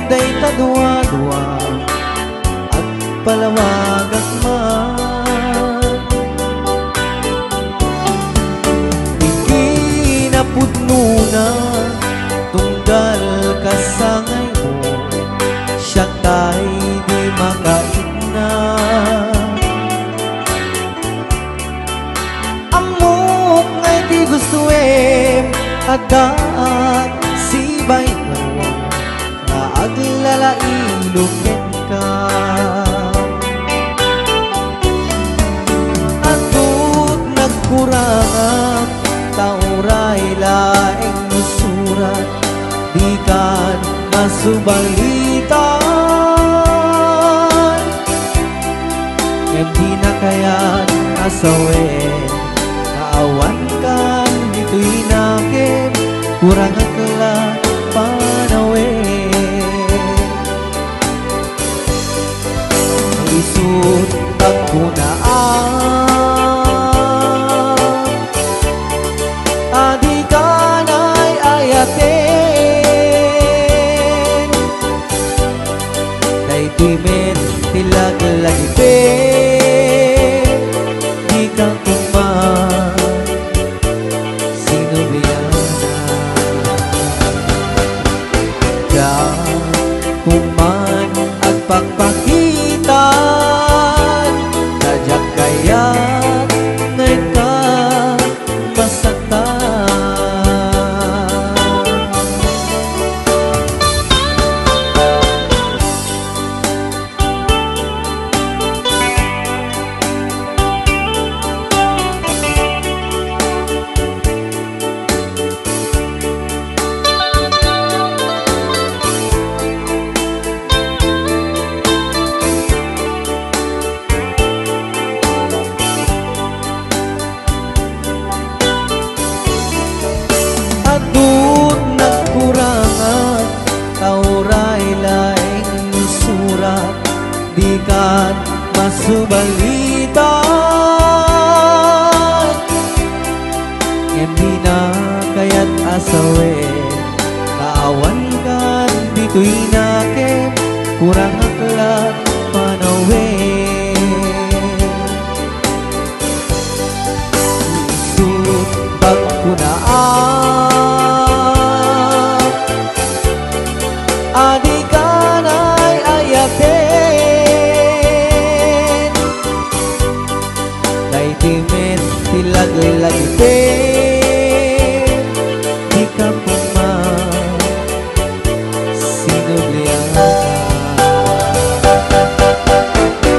day tadwa-dwa at palawag at man. Ikinapudno na tunggal kasangay mo, siya kay di makait na. Amok ngay di gusto agad sibay mo na aglalailukin ka. Atut nagkurangan tauray laing nusurat, di kan masubalitan. Hindi na kaya't asawin, naawan kan dito'y nakin, kurang akla panawin. Isut pagkunaan, adi kanay ayatin, naitimin tilag-lagipin, di kang kuman kuman at pagpakitan, sadyak kaya ngayon ka masaktan. Adut nagkurangan tauray laing nusurat, di kan masubalitan. Hindi na kaya't asawin, naawan kan dito'y nakin, kurang aklat panawin. Isut pagkunaan, adi kanay ayatin, naitimin tilag-lagipin, di ka puman sinublihan.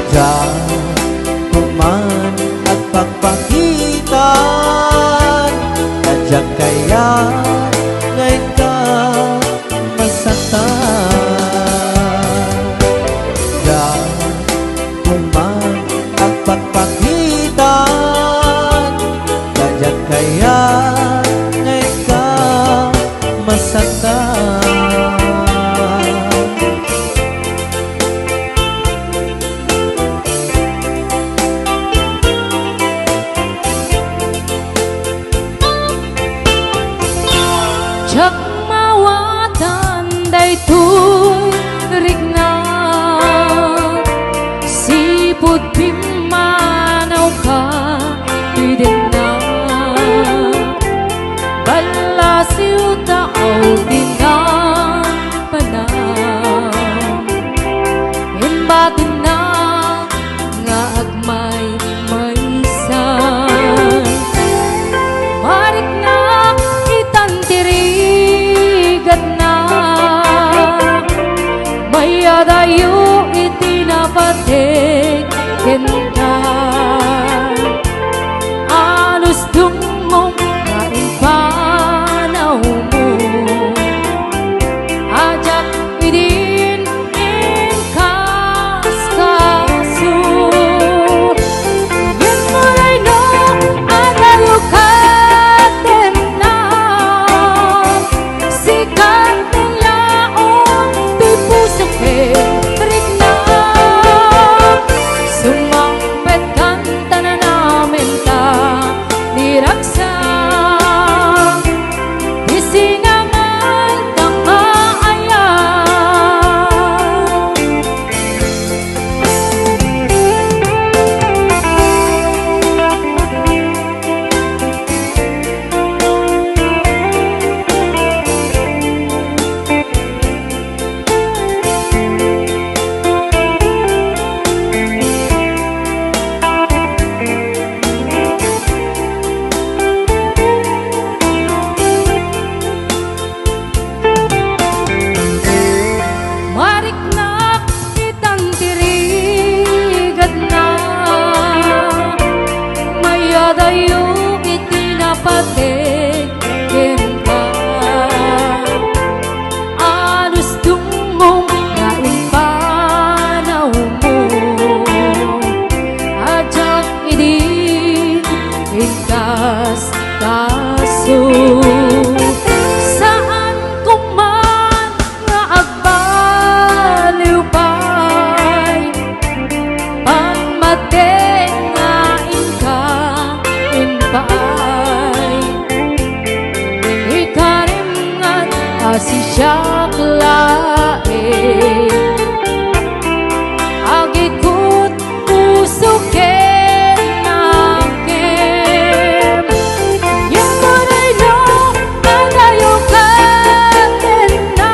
Diyan puman at pagpakitan, nadyak kaya ngayon ka masaktan. Diyan puman at pagpakitan, nadyak kaya ngayon ka masaktan. Jak mawatan daytoy rigna, sipud pimanaw ka pwedeng na, balasiw tao din na panang, imbatin na nga agmay maysan. Marik na itantirigat na, siya lain. Agikot puso ken nakem. Yung tunay no, malayo ka ken na.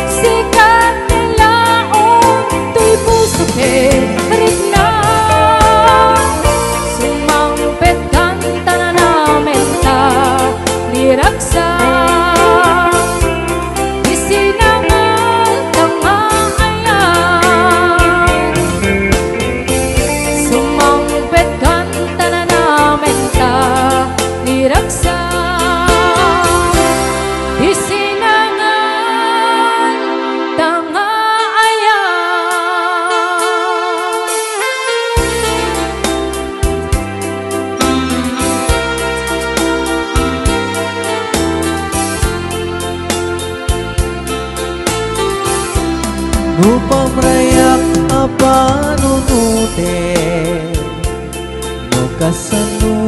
Sikat nila tuy puso ken ritna. Sumampet kanta na namin ta niraksa. Upang rayak apanunute no kasano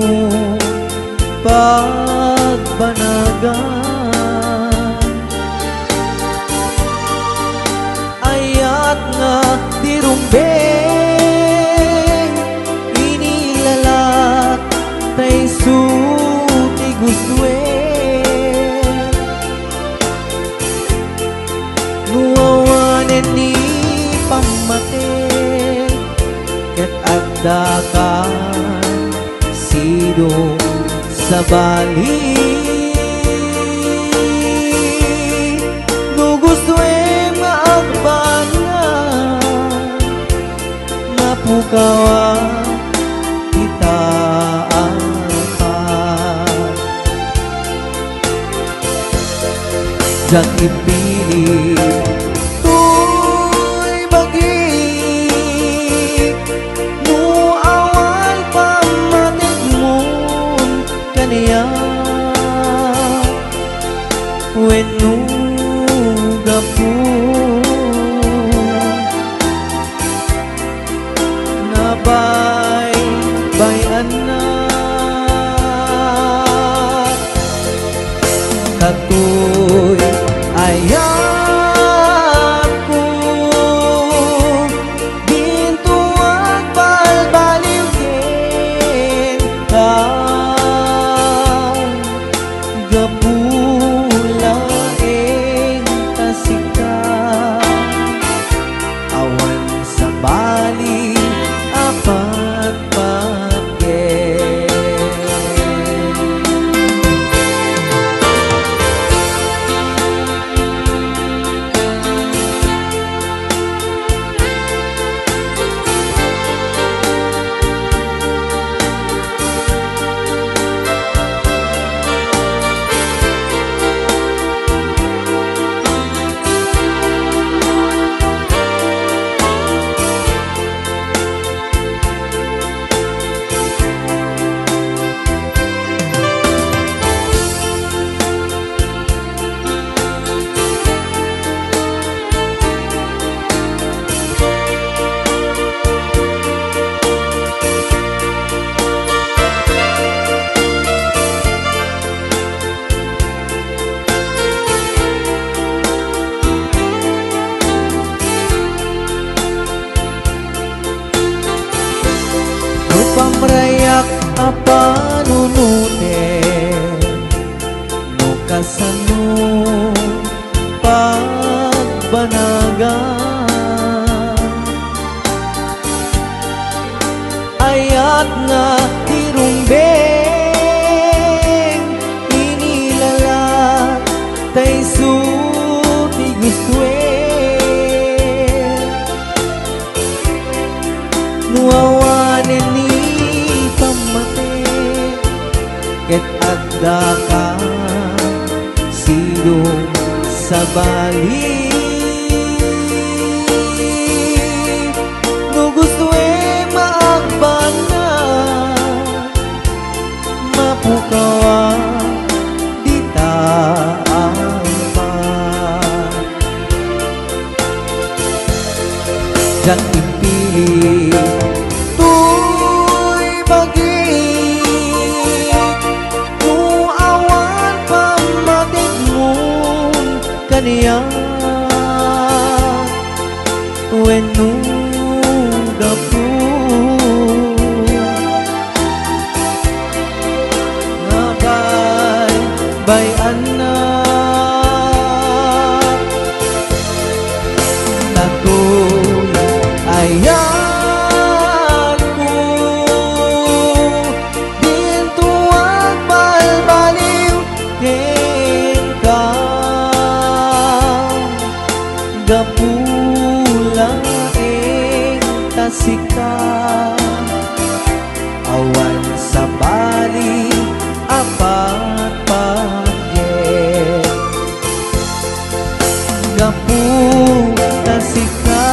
pagbanagan ayat nga dirumbeng inilalat tay suti gustwe ni pamate ket agdakan sidong sa bali no gusto maagbangan mapukawa kita apat jak ipili wenu gapu nabay bayan na katoy ayako ginto at balbaliw ken ka gapu bali apat pagke pamrayak apanunute no kasano pagbanagan ayat nga tirumbeng inilalat tay suti gustwe nuawanen ni ket agdakan sidong sa bali no gusto maagbangan mapukawa dita apat jak impili wenno gapu ngabay bay anak nakoy ayan ko dinto ang balbaliw ken ka gapula tasika awan sa bali apat pagyen gapu tasika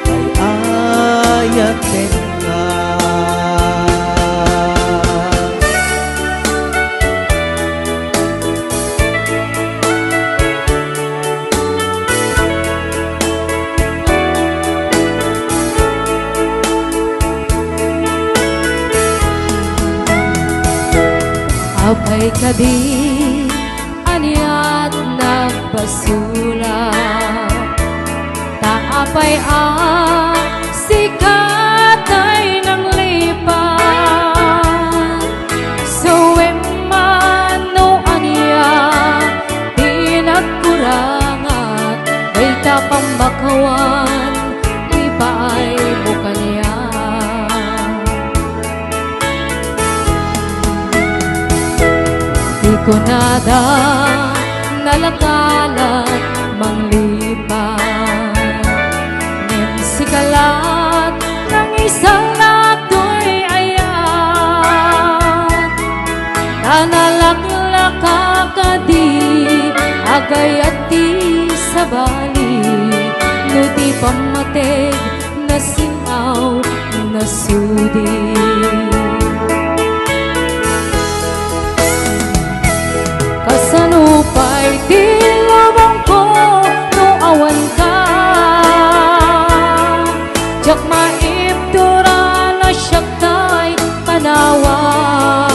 ay ayaten ka Apay kadi aniat nagbasula taapay sikatay ng lipat so emano aniya di nagkurangat ay tapang bakawan ipaay mo kaniya di ko nada nalakalat manglipat ngem sikalat ng isang latoy ayat nanalaklaka kadi agayat di sa bali no di pamatig na sinaw na sudi kasanupay tilabang ko no awan ka jak maibdura na syaktay panawam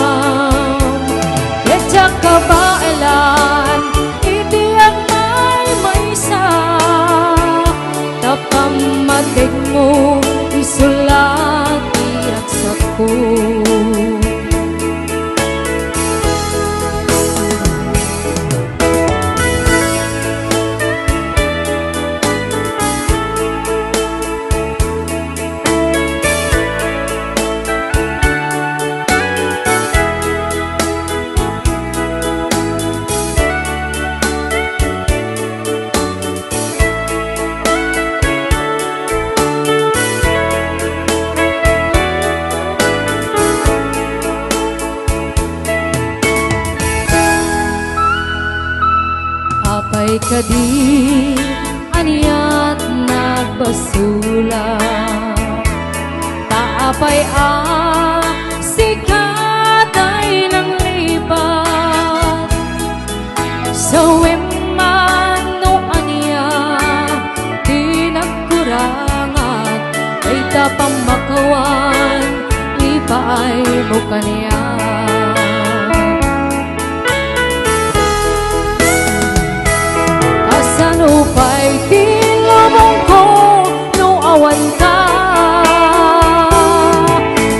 kecak kabailan itiyak may sa tapang matig mo isulat iyak saku apay kadi aniat nagbasula taapay sikatay ng lipat so emano aniya di nagkurangat ay tapang makawan ipaay mo kaniya upay tilabang ko no awan ka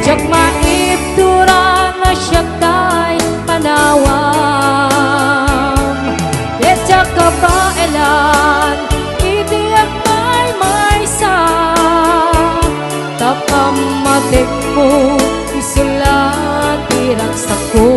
jak maibdura na syaktay panawam kecak kabailan itiyak may sa tapam matik mo isulat iraksak ko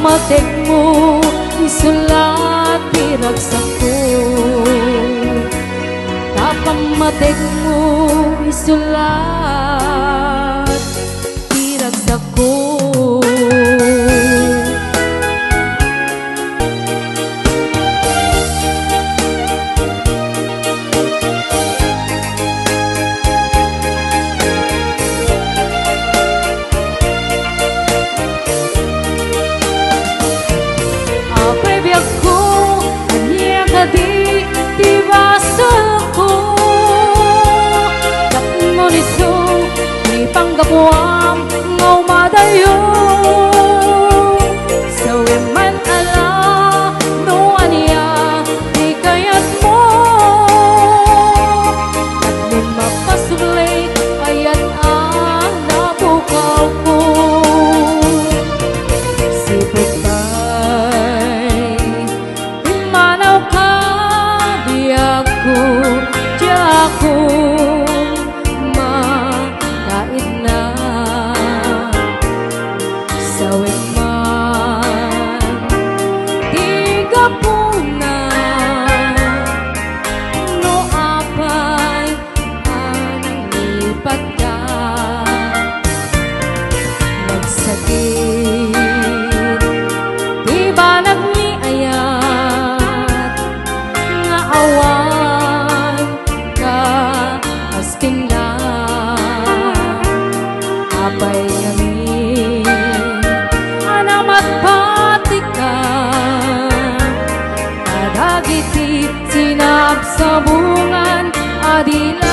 matik mo isulat iraksak ko tapang matik mo isulat iraksak ko sinapsabungan adilan